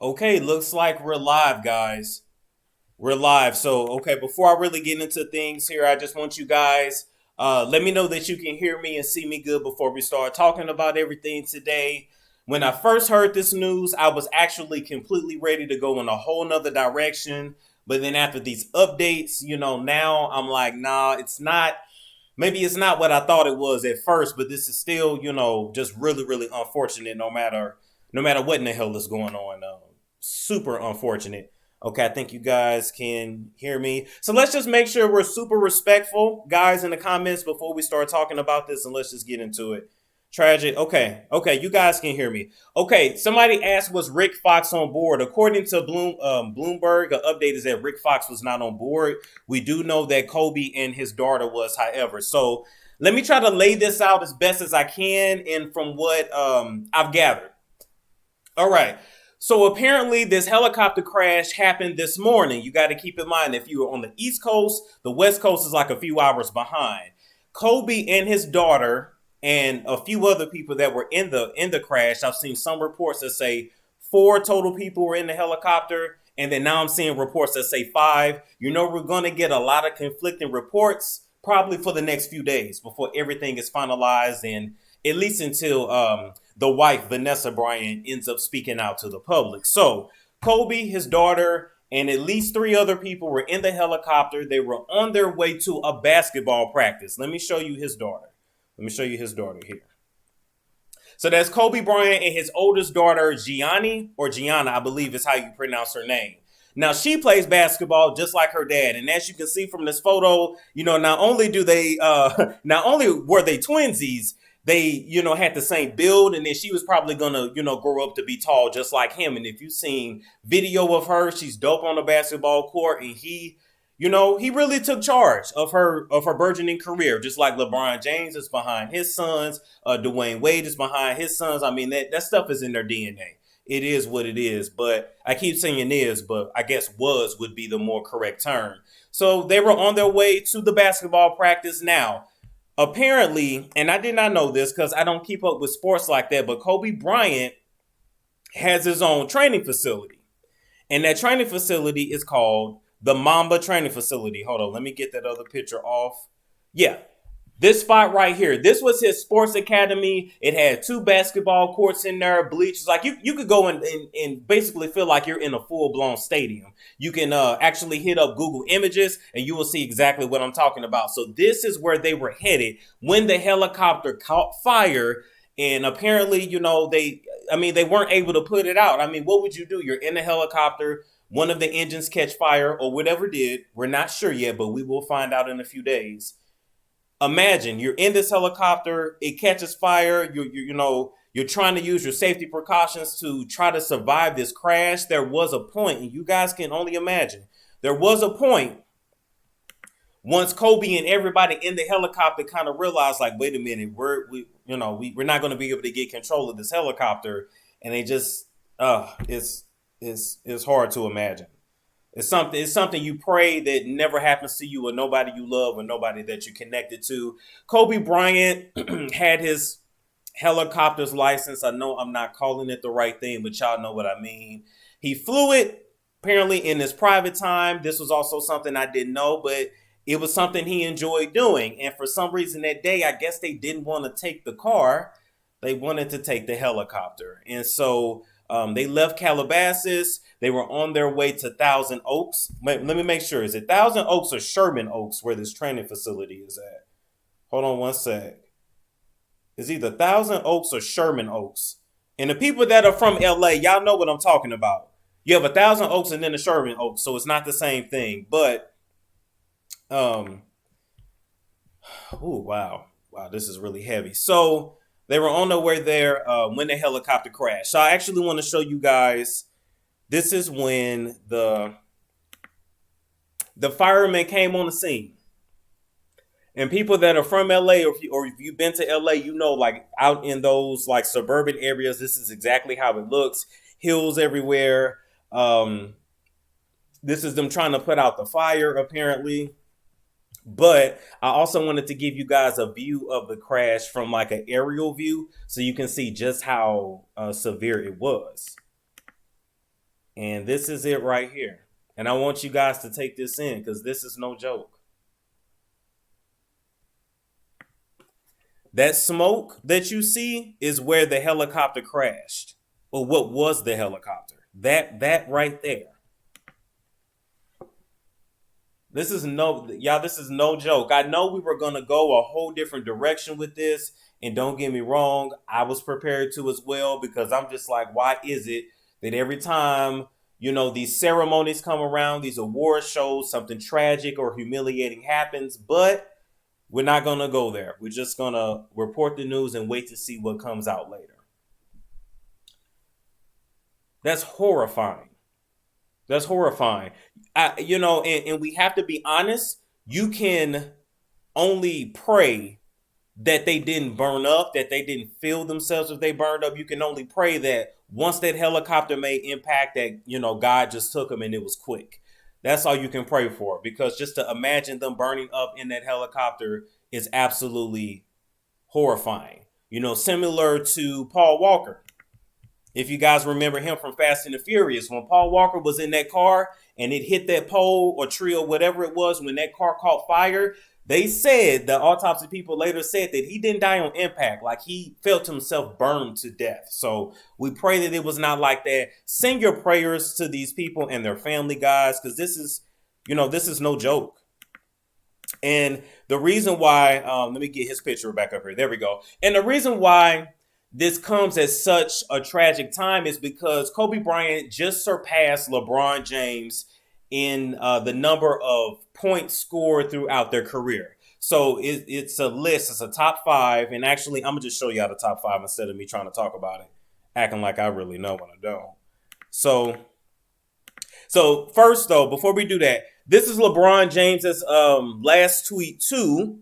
Okay, looks like we're live, guys. We're live. So, okay, before I really get into things here, I just want you guys let me know that you can hear me and see me good before we start talking about everything today. When I first heard this news, I was actually completely ready to go in a whole nother direction. But then after these updates, now I'm like, nah, it's not. Maybe it's not what I thought it was at first, but this is still, just really, really unfortunate. No matter what in the hell is going on. Super unfortunate. Okay, I think you guys can hear me. So let's just make sure we're super respectful, guys, in the comments before we start talking about this, and let's just get into it. Tragic. Okay, you guys can hear me. Okay, somebody asked, was Rick Fox on board? According to Bloomberg, an update is that Rick Fox was not on board. We do know that Kobe and his daughter was, however. So let me try to lay this out as best as I can, and from what I've gathered. All right. So apparently this helicopter crash happened this morning. You got to keep in mind, if you were on the East Coast, the West Coast is like a few hours behind. Kobe and his daughter and a few other people that were in the crash. I've seen some reports that say 4 total people were in the helicopter, and then now I'm seeing reports that say 5. We're going to get a lot of conflicting reports probably for the next few days before everything is finalized, and at least until the wife, Vanessa Bryant, ends up speaking out to the public. So Kobe, his daughter, and at least 3 other people were in the helicopter. They were on their way to a basketball practice. Let me show you his daughter. Let me show you his daughter here. So that's Kobe Bryant and his oldest daughter, Gianna, I believe is how you pronounce her name. Now, she plays basketball just like her dad. And as you can see from this photo, not only were they twinsies, they, had the same build, and then she was probably gonna, grow up to be tall just like him. And if you've seen video of her, she's dope on the basketball court, and he really took charge of her burgeoning career, just like LeBron James is behind his sons, Dwayne Wade is behind his sons. I mean, that stuff is in their DNA. It is what it is, but I keep saying is, but I guess was would be the more correct term. So they were on their way to the basketball practice now. Apparently, and I did not know this because I don't keep up with sports like that, but Kobe Bryant has his own training facility. And that training facility is called the Mamba Training Facility. Hold on, let me get that other picture off. Yeah, this spot right here. This was his sports academy. It had 2 basketball courts in there, bleachers. Like you could go and basically feel like you're in a full-blown stadium. You can actually hit up Google Images and you will see exactly what I'm talking about. So this is where they were headed when the helicopter caught fire. And apparently, they weren't able to put it out. I mean, what would you do? You're in a helicopter. One of the engines catch fire or whatever did. We're not sure yet, but we will find out in a few days. Imagine you're in this helicopter, it catches fire, you're trying to use your safety precautions to try to survive this crash. There was a point, and you guys can only imagine, there was a point once Kobe and everybody in the helicopter kind of realized, like, wait a minute, we're not going to be able to get control of this helicopter, and they just it's hard to imagine. It's something you pray that never happens to you or nobody you love or nobody that you're connected to. Kobe Bryant had his helicopter's license. I know I'm not calling it the right thing, but y'all know what I mean. He flew it apparently in his private time. This was also something I didn't know, but it was something he enjoyed doing. And for some reason that day, I guess they didn't want to take the car. They wanted to take the helicopter. And so they left Calabasas. They were on their way to Thousand Oaks. Let me make sure. Is it Thousand Oaks or Sherman Oaks where this training facility is at? Hold on one sec. It's either Thousand Oaks or Sherman Oaks. And the people that are from LA, y'all know what I'm talking about. You have a Thousand Oaks and then a Sherman Oaks, so it's not the same thing. But, oh, wow, this is really heavy. So they were on their way there when the helicopter crashed. So I actually want to show you guys. This is when the firemen came on the scene. And people that are from LA, or if you've been to LA, like out in those like suburban areas, this is exactly how it looks. Hills everywhere. This is them trying to put out the fire, apparently. But I also wanted to give you guys a view of the crash from like an aerial view so you can see just how severe it was. And this is it right here. And I want you guys to take this in because this is no joke. That smoke that you see is where the helicopter crashed. Or what was the helicopter. That right there. This is no joke. I know we were gonna go a whole different direction with this, and don't get me wrong, I was prepared to as well because I'm just like, why is it that every time these ceremonies come around, these award shows, something tragic or humiliating happens, but we're not gonna go there. We're just gonna report the news and wait to see what comes out later. That's horrifying. That's horrifying. And we have to be honest. You can only pray that they didn't burn up, that they didn't feel themselves if they burned up. You can only pray that once that helicopter made impact, that God just took them and it was quick. That's all you can pray for, because just to imagine them burning up in that helicopter is absolutely horrifying. Similar to Paul Walker. If you guys remember him from Fast and the Furious, when Paul Walker was in that car and it hit that pole or tree or whatever it was, when that car caught fire, the autopsy people later said that he didn't die on impact. Like, he felt himself burned to death. So we pray that it was not like that. Send your prayers to these people and their family, guys, because this is no joke. And the reason why, let me get his picture back up here. There we go. And the reason why this comes at such a tragic time is because Kobe Bryant just surpassed LeBron James in the number of points scored throughout their career. So it's a list. It's a top 5. And actually, I'm going to just show y'all the top 5 instead of me trying to talk about it, acting like I really know when I don't. So first, though, before we do that, this is LeBron James's last tweet too.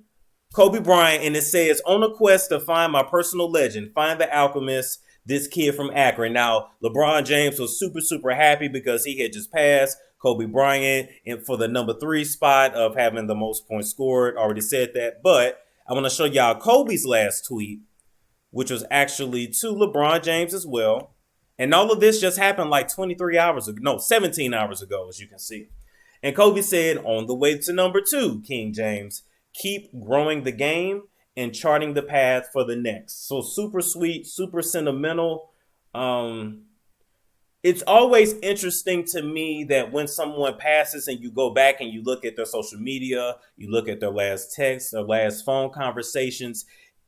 Kobe Bryant, and it says, on a quest to find my personal legend, find the alchemist, this kid from Akron. Now, LeBron James was super, super happy because he had just passed Kobe Bryant and for the number 3 spot of having the most points scored. Already said that, but I want to show y'all Kobe's last tweet, which was actually to LeBron James as well. And all of this just happened like 17 hours ago, as you can see. And Kobe said, on the way to number 2, King James, keep growing the game and charting the path for the next. So super sweet, super sentimental. It's always interesting to me that when someone passes and you go back and you look at their social media, you look at their last text, their last phone conversations.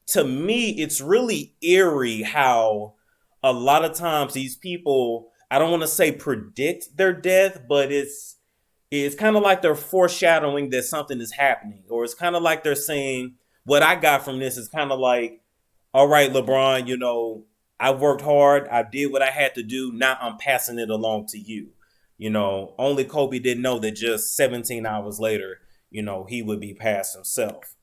To me, it's really eerie how a lot of times these people, I don't want to say predict their death, but it's kind of like they're foreshadowing that something is happening. Or it's kind of like they're saying, what I got from this is kind of like, all right, LeBron, I worked hard. I did what I had to do. Now I'm passing it along to you. Only Kobe didn't know that just 17 hours later, he would be passed himself.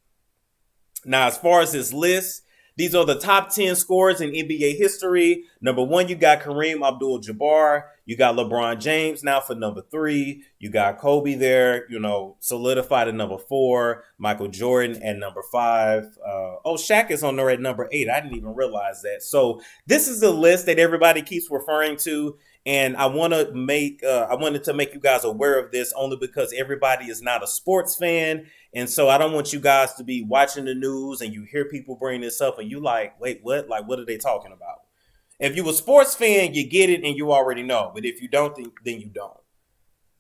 Now, as far as this list, these are the top 10 scorers in NBA history. Number 1, you got Kareem Abdul-Jabbar. You got LeBron James now for number 3. You got Kobe there, solidified at number 4. Michael Jordan at number 5. Shaq is on there at number 8. I didn't even realize that. So this is the list that everybody keeps referring to. And I wanted to make you guys aware of this only because everybody is not a sports fan. And so I don't want you guys to be watching the news and you hear people bring this up and you like, wait, what? Like, what are they talking about? If you're a sports fan, you get it and you already know. But if you don't, then you don't.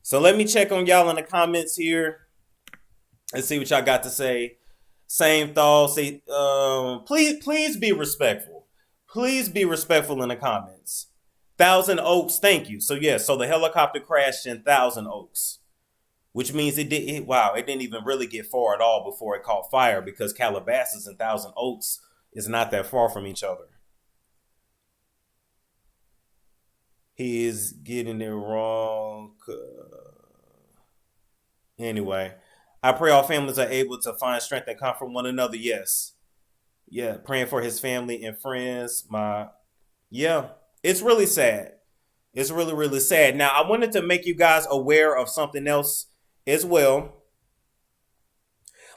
So let me check on y'all in the comments here. Let's see what y'all got to say. Same thoughts. Please be respectful. Please be respectful in the comments. Thousand Oaks, thank you. So yes, so the helicopter crashed in Thousand Oaks, which means it didn't even really get far at all before it caught fire because Calabasas and Thousand Oaks is not that far from each other. He is getting it wrong. Anyway, I pray all families are able to find strength and comfort one another. Yes. Yeah, praying for his family and friends. It's really sad. It's really, really sad. Now, I wanted to make you guys aware of something else as well.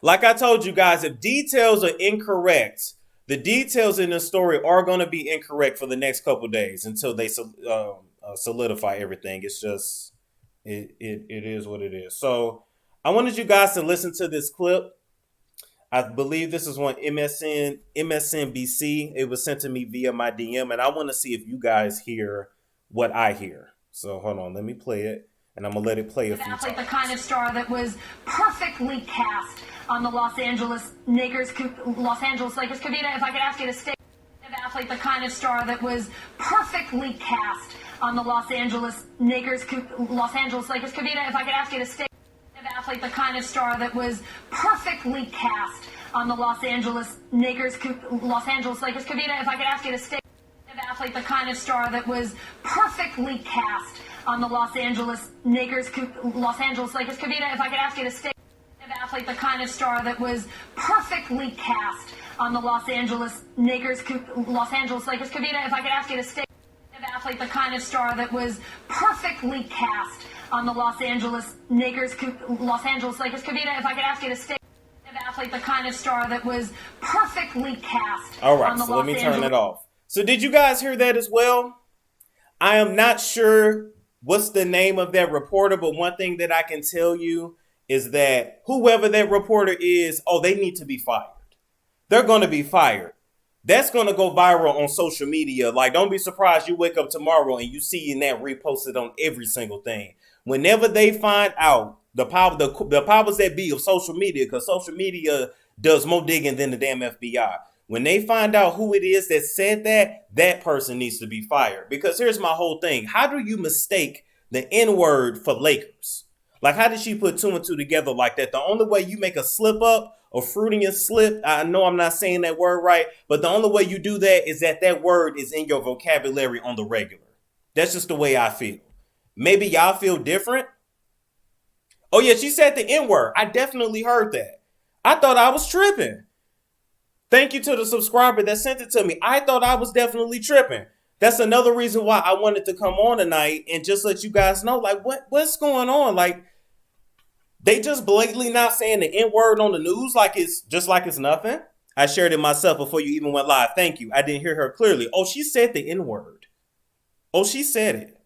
Like I told you guys, if details are incorrect, the details in the story are going to be incorrect for the next couple days until they solidify everything. It's just it is what it is. So I wanted you guys to listen to this clip. I believe this is on MSNBC. It was sent to me via my DM, and I want to see if you guys hear what I hear. So hold on, let me play it, and I'm gonna let it play a few times. The kind of star that was perfectly cast on the Los Angeles Lakers. Kavita, if I could ask you to stay. Athlete, the kind of star that was perfectly cast on the Los Angeles Lakers. Kavita, if I could ask you to stay. Athlete, the kind of star that was perfectly cast on the Los Angeles Lakers. Kavita, if I could ask you to stay. Athlete, the kind of star that was perfectly cast on the Los Angeles Lakers. Kavita, if I could ask you to stay. Athlete, the kind of star that was perfectly cast on the Los Angeles Lakers. Kavita, if I could ask you to stay. Athlete, the kind of star that was perfectly cast on the Los Angeles Lakers. Kavita, if I could ask you to stay. Athlete, the kind of star that was perfectly cast. All right, so let me turn it off. So did you guys hear that as well? I am not sure what's the name of that reporter, but one thing that I can tell you is that whoever that reporter is, they need to be fired. They're going to be fired. That's going to go viral on social media. Like, don't be surprised you wake up tomorrow and you see that reposted on every single thing. Whenever they find out the powers that be of social media, because social media does more digging than the damn FBI. When they find out who it is that said that, that person needs to be fired. Because here's my whole thing. How do you mistake the N-word for Lakers? Like, how did she put two and two together like that? The only way you make a slip up, a Freudian slip, I know I'm not saying that word right, but the only way you do that is that word is in your vocabulary on the regular. That's just the way I feel. Maybe y'all feel different. Oh yeah, she said the N-word. I definitely heard that. I thought I was tripping. Thank you to the subscriber that sent it to me. I thought I was definitely tripping. That's another reason why I wanted to come on tonight and just let you guys know, like, what's going on? Like, they just blatantly not saying the N-word on the news like it's nothing. I shared it myself before you even went live. Thank you. I didn't hear her clearly. Oh, she said the N-word. Oh, she said it.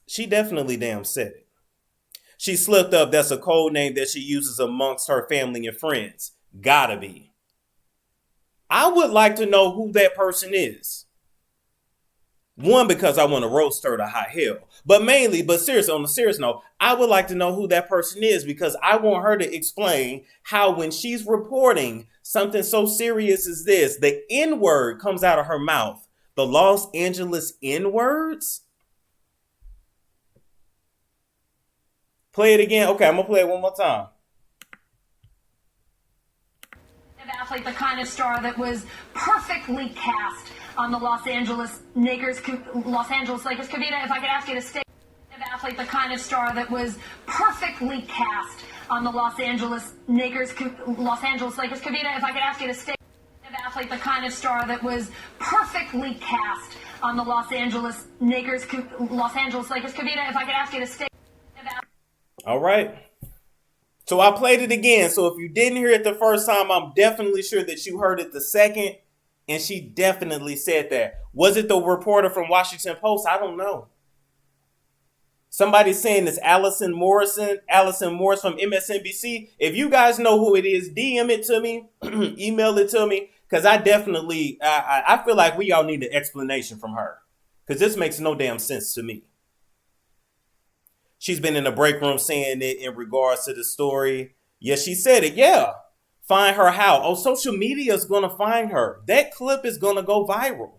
She definitely damn said it. She slipped up. That's a code name that she uses amongst her family and friends. Gotta be. I would like to know who that person is. One, because I want to roast her to high hell. But seriously, on a serious note, I would like to know who that person is because I want her to explain how when she's reporting something so serious as this, the N-word comes out of her mouth. The Los Angeles N-words? Play it again. Okay, I'm going to play it one more time. Athlete, the kind of star that was perfectly cast on the Los Angeles Lakers. Kavita, if I could ask you to stay. Athlete, the kind of star that was perfectly cast on the Los Angeles Lakers. Kavita, if I could ask you to stay. Athlete, the kind of star that was perfectly cast on the Los Angeles Lakers. Kavita, if I could ask you to stay. All right. So I played it again. So if you didn't hear it the first time, I'm definitely sure that you heard it the second. And she definitely said that. Was it the reporter from Washington Post? I don't know. Somebody's saying it's Allison Morris from MSNBC. If you guys know who it is, DM it to me, email it to me. Because I feel like we all need an explanation from her. Because this makes no damn sense to me. She's been in the break room saying it in regards to the story. Yeah, she said it. Yeah. Find her how? Oh, social media is going to find her. That clip is going to go viral.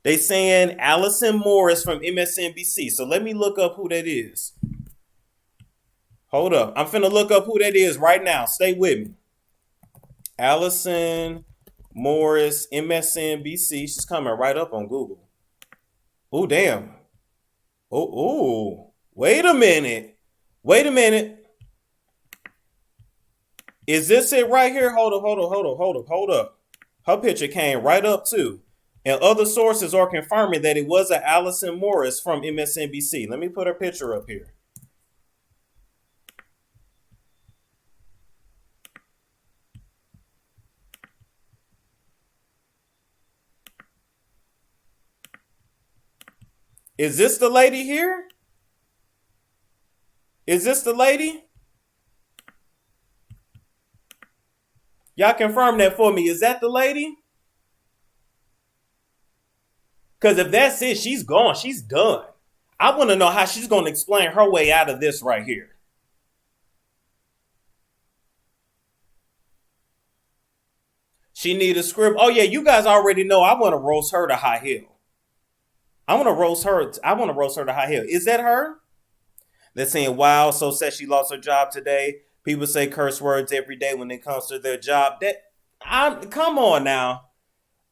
They saying Allison Morris from MSNBC. So let me look up who that is. Hold up. I'm finna look up who that is right now. Stay with me. Allison Morris, MSNBC. She's coming right up on Google. Oh, damn. Oh. Wait a minute. Is this it right here? Hold up. Her picture came right up too. And other sources are confirming that it was a Allison Morris from MSNBC. Let me put her picture up here. Is this the lady here? Is this the lady? Y'all confirm that for me. Is that the lady? Because if that's it, she's gone. She's done. I want to know how she's going to explain her way out of this right here. She need a script. Oh, yeah, you guys already know I want to roast her to high heel. I want to roast her to high heel. Is that her? They're saying, wow, so sad she lost her job today. People say curse words every day when it comes to their job. Come on now.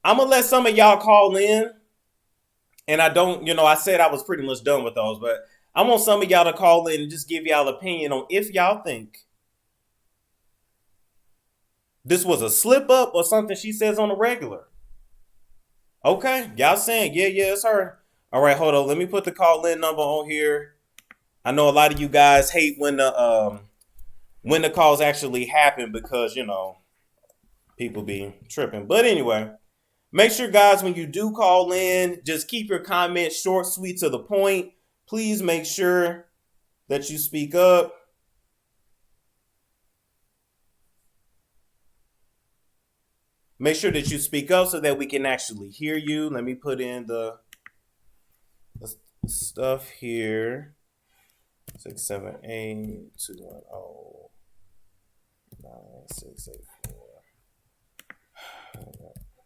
I'm going to let some of y'all call in. And I don't, I said I was pretty much done with those. But I want some of y'all to call in and just give y'all opinion on if y'all think this was a slip up or something she says on the regular. Okay. Y'all saying, yeah, it's her. All right, hold on. Let me put the call in number on here. I know a lot of you guys hate when the calls actually happen because, people be tripping. But anyway, make sure, guys, when you do call in, just keep your comments short, sweet, to the point. Please make sure that you speak up. Make sure that you speak up so that we can actually hear you. Let me put in the stuff here. 678-210-9684.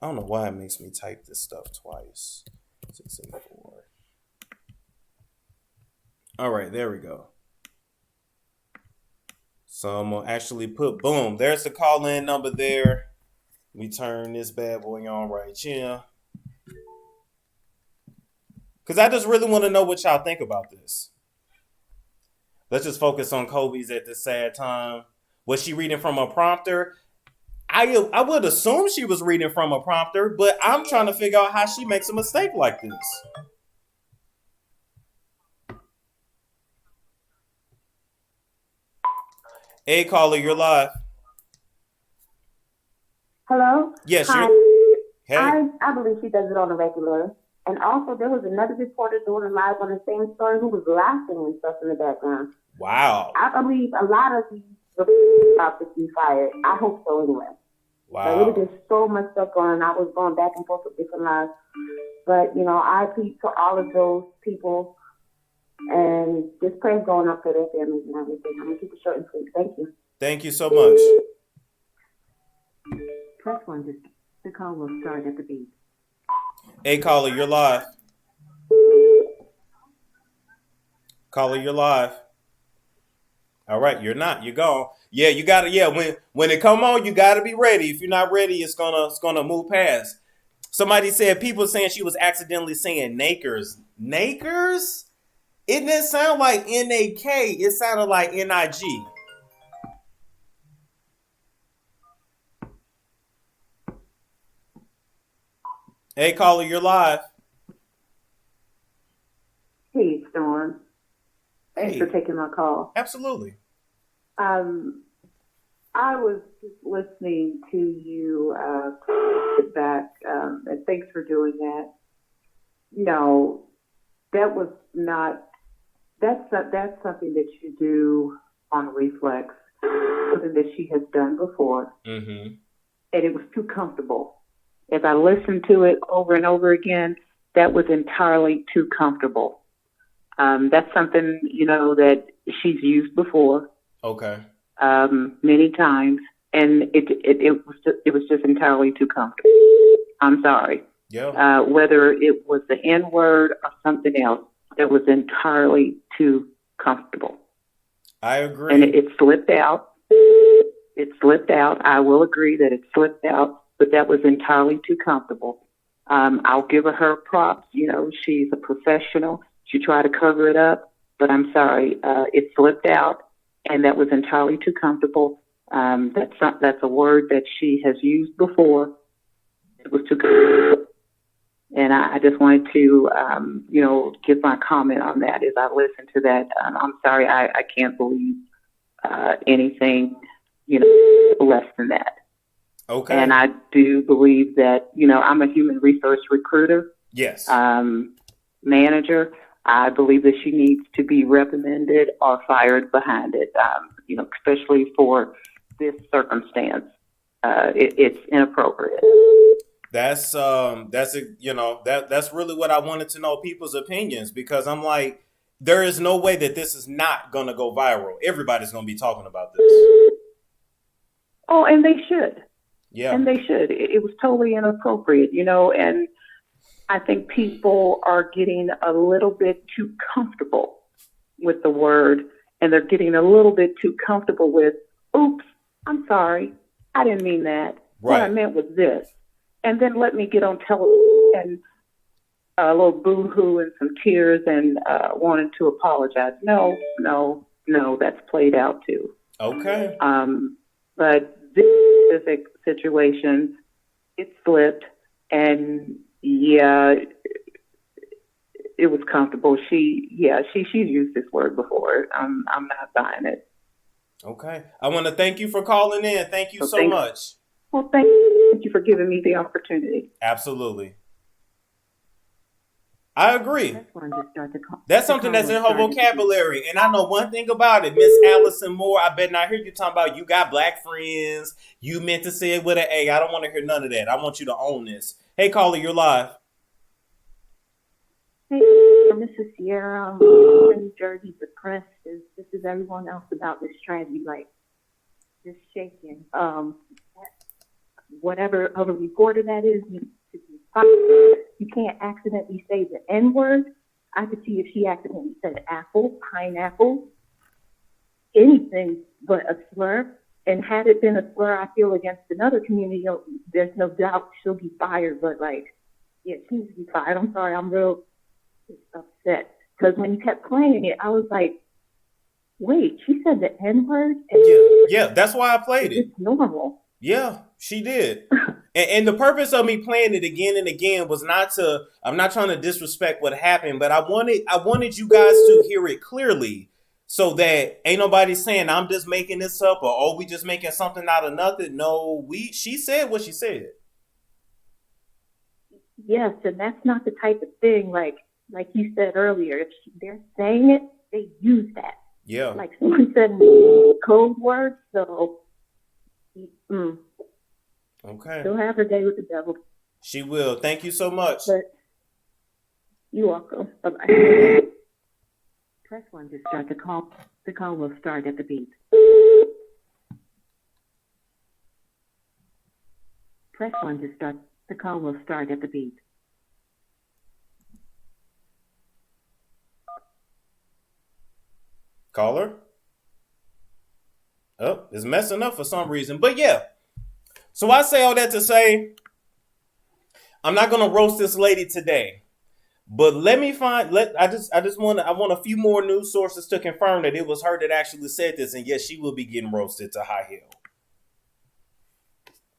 I don't know why it makes me type this stuff twice. 684. All right, there we go. So I'm going to actually put, boom, there's the call-in number there. We turn this bad boy on right here. Because I just really want to know what y'all think about this. Let's just focus on Kobe's at this sad time. Was she reading from a prompter? I would assume she was reading from a prompter, but I'm trying to figure out how she makes a mistake like this. Hey, caller, you're live. Hello? Yes, Hi. Hey. I believe she does it on a regular. And also, there was another reporter doing a live on the same story who was laughing and stuff in the background. Wow. I believe a lot of these about to be fired. I hope so anyway. Wow. There would have been so much stuff going on. I was going back and forth with different lives. But, I plead to all of those people and just prayers going up for their families and everything. I'm going to keep it short and sweet. Thank you. Thank you so much. Press 1 to the call will start at the beep. Hey, caller, you're live. Caller, you're live. All right, you're not. You're gone. Yeah, you gotta. Yeah, when it come on, you gotta be ready. If you're not ready, it's gonna move past. Somebody said people saying she was accidentally saying Nakers. Nakers? It didn't sound like N-A-K. It sounded like N-I-G. Hey, caller, you're live. Hey, Storm. Thanks for taking my call. Absolutely. I was just listening to you back, and thanks for doing that. No, that was not. That's something that you do on reflex, something that she has done before, and it was too comfortable. As I listened to it over and over again, that was entirely too comfortable. That's something, that she's used before. Okay. Many times, and it was just entirely too comfortable. I'm sorry. Yeah. Whether it was the N-word or something else, that was entirely too comfortable. I agree. And it slipped out. It slipped out. I will agree that it slipped out, but that was entirely too comfortable. I'll give her props. She's a professional. She tried to cover it up, but I'm sorry. It slipped out, and that was entirely too comfortable. That's a word that she has used before. It was too comfortable. And I just wanted to, give my comment on that as I listened to that. I'm sorry. I can't believe anything, less than that. Okay. And I do believe that, I'm a human resource recruiter. Yes. Manager. I believe that she needs to be reprimanded or fired behind it, especially for this circumstance. It's inappropriate. That's that's really what I wanted to know, people's opinions, because I'm like, there is no way that this is not gonna go viral. Everybody's gonna be talking about this. Oh, and they should. Yeah. And they should. It was totally inappropriate, and I think people are getting a little bit too comfortable with the word, and they're getting a little bit too comfortable with, oops, I'm sorry, I didn't mean that. Right. What I meant was this. And then let me get on television and a little boo-hoo and some tears and wanting to apologize. No, that's played out too. Okay. But this specific situation, it slipped, and yeah, it was comfortable. She's used this word before. I'm not buying it. Okay. I want to thank you for calling in. Thank you so much. Well, thank you for giving me the opportunity. Absolutely. I agree. That's something that's in her vocabulary. And I know one thing about it, Miss Allison Moore, I bet not hear you talking about you got black friends. You meant to say it with an A. I don't want to hear none of that. I want you to own this. Hey, caller, you're live. Hey, this is Sierra. I'm in New Jersey, depressed as this is everyone else about this tragedy, like just shaking. Whatever other reporter that is, you can't accidentally say the N-word. I could see if she accidentally said apple, pineapple, anything but a slur. And had it been a slur, I feel, against another community, there's no doubt she'll be fired. But she needs to be fired. I'm sorry, I'm real upset. Because when you kept playing it, I was like, wait, she said the N-word? Yeah, that's why I played it. It's normal. Yeah, she did. And the purpose of me playing it again and again was I'm not trying to disrespect what happened, but I wanted you guys to hear it clearly so that ain't nobody saying I'm just making this up or, we just making something out of nothing. No, she said what she said. Yes, and that's not the type of thing, like you said earlier, if they're saying it, they use that. Yeah. Like someone said code words, so okay. She'll have her day with the devil. She will. Thank you so much. But you're welcome. Bye-bye. Press 1 to start the call. The call will start at the beep. Press 1 to start. The call will start at the beep. Caller? Oh, it's messing up for some reason. But yeah. So I say all that to say, I'm not gonna roast this lady today. But let me find I want a few more news sources to confirm that it was her that actually said this, and yes, she will be getting roasted to high hell.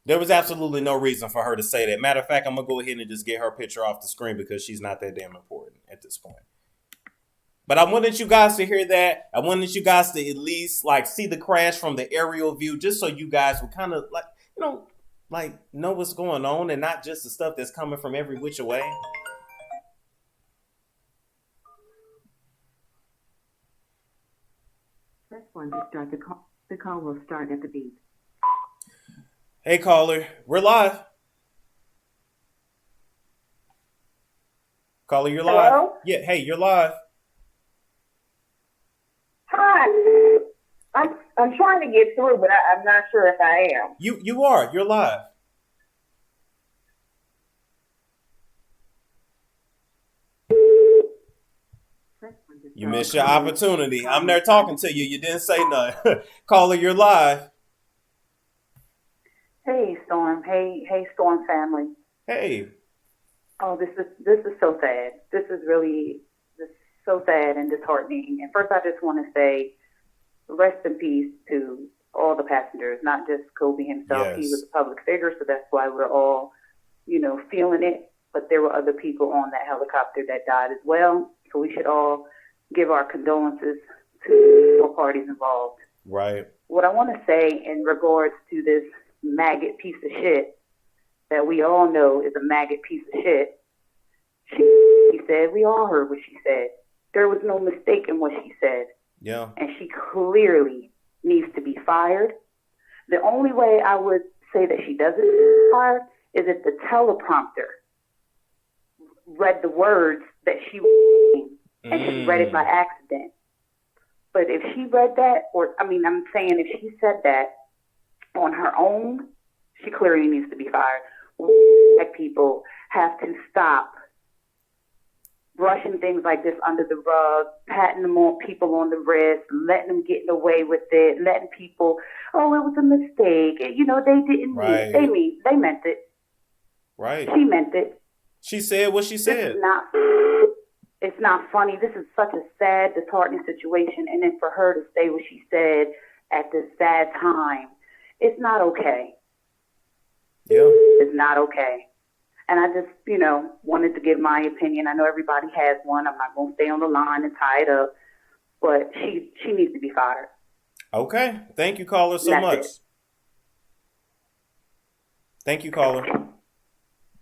There was absolutely no reason for her to say that. Matter of fact, I'm gonna go ahead and just get her picture off the screen because she's not that damn important at this point. But I wanted you guys to hear that. I wanted you guys to at least see the crash from the aerial view, just so you guys would kind of know what's going on and not just the stuff that's coming from every which way. Press 1 to start the call. The call will start at the beep. Hey, caller, we're live. Caller, you're live. Hello? Yeah, hey, you're live. Hi. I'm trying to get through, but I'm not sure if I am. You are. You're live. You missed your opportunity. I'm there talking to you. You didn't say nothing. Caller, you're live. Hey, Storm. Hey, Storm family. Hey. Oh, this is so sad. This is really so sad and disheartening. And first, I just want to say, rest in peace to all the passengers, not just Kobe himself. Yes. He was a public figure, so that's why we're all, feeling it. But there were other people on that helicopter that died as well. So we should all give our condolences to all parties involved. Right. What I want to say in regards to this maggot piece of shit that we all know is a maggot piece of shit, she said, we all heard what she said. there was no mistake in what she said. Yeah. And she clearly needs to be fired. The only way I would say that she doesn't get fired is if the teleprompter read the words that she was saying and she read it by accident. But if she read that, I'm saying if she said that on her own, she clearly needs to be fired. Black people have to stop brushing things like this under the rug, patting people on the wrist, letting them get away with it, letting people, oh, it was a mistake. You know, they didn't mean it. They meant it. Right. She meant it. She said what she said. It's not funny. This is such a sad, disheartening situation. And then for her to say what she said at this sad time, it's not okay. Yeah. It's not okay. And I just, wanted to give my opinion. I know everybody has one. I'm not going to stay on the line and tie it up. But she needs to be fired. Okay. Thank you, caller, so much. It. Thank you, caller.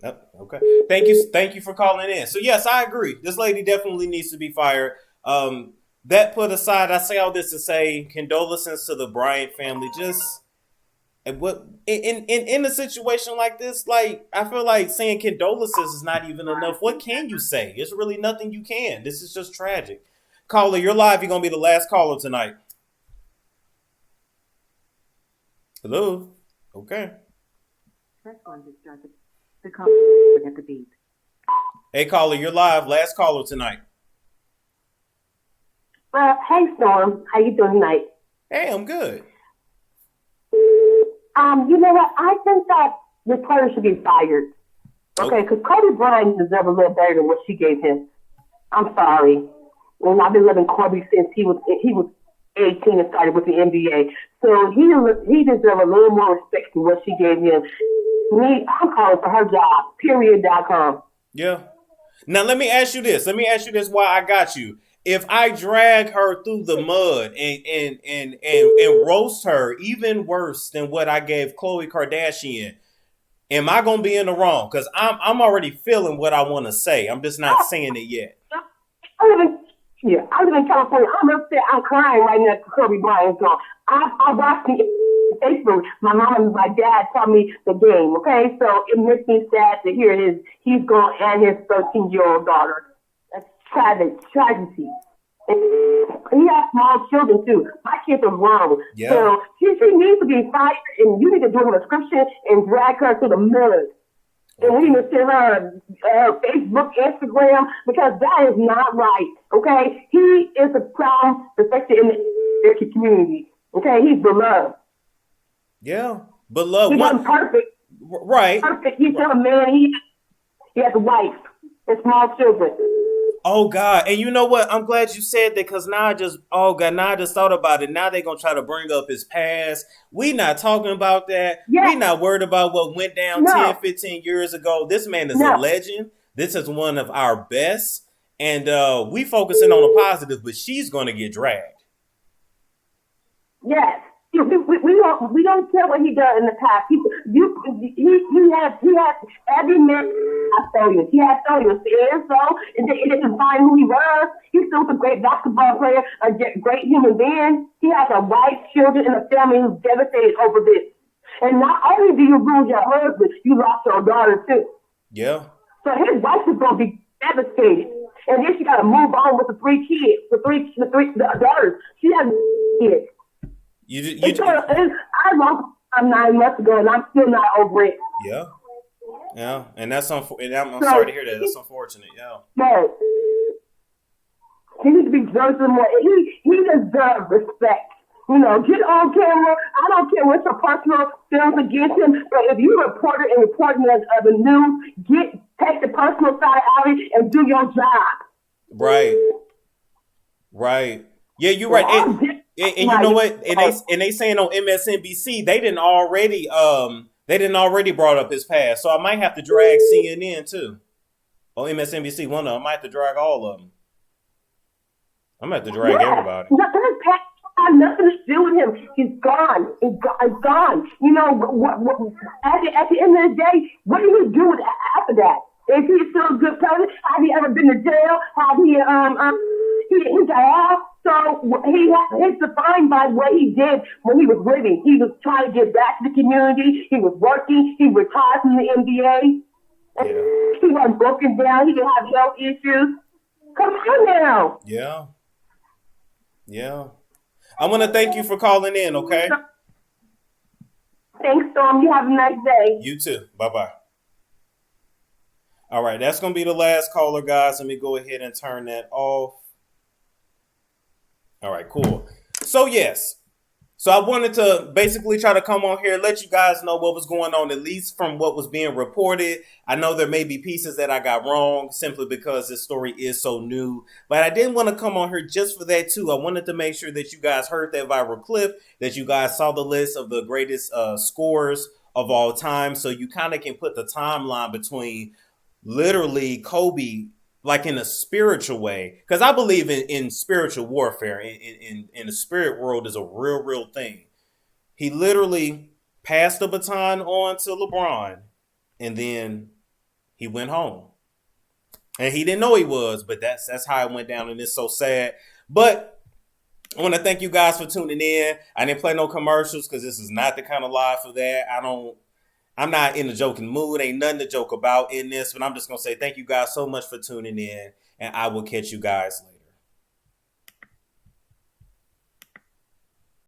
Yep. Okay. Thank you for calling in. So, yes, I agree. This lady definitely needs to be fired. That put aside, I say all this to say condolences to the Bryant family. Just... what in a situation like this, like I feel like saying condolences is not even enough. What can you say? There's really nothing you can. This is just tragic. Caller, you're live. You're gonna be the last caller tonight. Hello. Okay. Hey, caller, you're live. Last caller tonight. Hey, Storm. How you doing tonight? Hey, I'm good. You know what? I think that the player should be fired. Okay, because Kobe Bryant deserves a little better than what she gave him. I'm sorry. And I've been loving Kobe since he was 18 and started with the NBA. So he deserves a little more respect than what she gave him. Me, I'm calling for her job. Period.com. Yeah. Now let me ask you this. Why I got you. If I drag her through the mud and roast her even worse than what I gave Khloe Kardashian, am I gonna be in the wrong? Because I'm already feeling what I want to say. I'm just not saying it yet. I live in California. I'm upset. I'm crying right now because Kobe Bryant's gone. I watched the Facebook. My mom and my dad taught me the game. Okay, so it makes me sad to hear he's gone and his 13-year-old daughter. That's tragedy. And he has small children too. My kids are grown. Yeah. So she needs to be fired, and you need to do an description and drag her to the mud. And we need to send her Facebook, Instagram, because that is not right. Okay? He is a problem respected in the community. Okay? He's beloved. Yeah. Beloved. He's not perfect. Right. Perfect. He's still a man. He has a wife and small children. Oh God. And you know what? I'm glad you said that because now I just thought about it. Now they're going to try to bring up his past. We not talking about that. Yeah. We not worried about what went down 10, 15 years ago. This man is a legend. This is one of our best. And we focusing on the positive, but she's going to get dragged. Yes. We don't care what he done in the past. He has every man has failures. He has failures. It doesn't define who he was. He's still a great basketball player, a great human being. He has a wife, children, and a family who's devastated over this. And not only do you lose your husband, you lost your daughter too. Yeah. So his wife is going to be devastated. And then she got to move on with the three kids, the daughters. She has kids. I lost 9 months ago, and I'm still not over it. Yeah, and that's I'm sorry to hear that. That's unfortunate. Yeah. No, he needs to be judged more. He deserves respect. Get on camera. I don't care what your personal feelings against him, but if you're a reporter and reporting the news, take the personal side out of it and do your job. Right. Yeah, you're right. And you know what? And they saying on MSNBC they didn't already brought up his past. So I might have to drag CNN too. Or MSNBC, one of them. I might have to drag all of them. I'm gonna have to drag everybody. His past had nothing to do with him. He's gone. He's gone. At the end of the day, what do you do with after that? Is he still a good person? Have he ever been to jail? Have he His ass. So it's defined by what he did when he was living. He was trying to give back to the community. He was working. He retired from the NBA. Yeah. He was broken down. He didn't have health issues. Come on now. Yeah. Yeah. I want to thank you for calling in, okay? Thanks, Storm. You have a nice day. You too. Bye-bye. All right, that's going to be the last caller, guys. Let me go ahead and turn that off. All right, cool. So, yes. So, I wanted to basically try to come on here and let you guys know what was going on, at least from what was being reported. I know there may be pieces that I got wrong simply because this story is so new. But I didn't want to come on here just for that, too. I wanted to make sure that you guys heard that viral clip, that you guys saw the list of the greatest scores of all time. So, you kind of can put the timeline between literally Kobe, like in a spiritual way, because I believe in spiritual warfare. In the spirit world is a real thing. He literally passed the baton on to LeBron, and then he went home, and he didn't know he was, but that's how it went down, and it's so sad. But I want to thank you guys for tuning in. I didn't play no commercials because this is not the kind of live for that. I'm not in a joking mood. Ain't nothing to joke about in this, but I'm just going to say thank you guys so much for tuning in, and I will catch you guys later.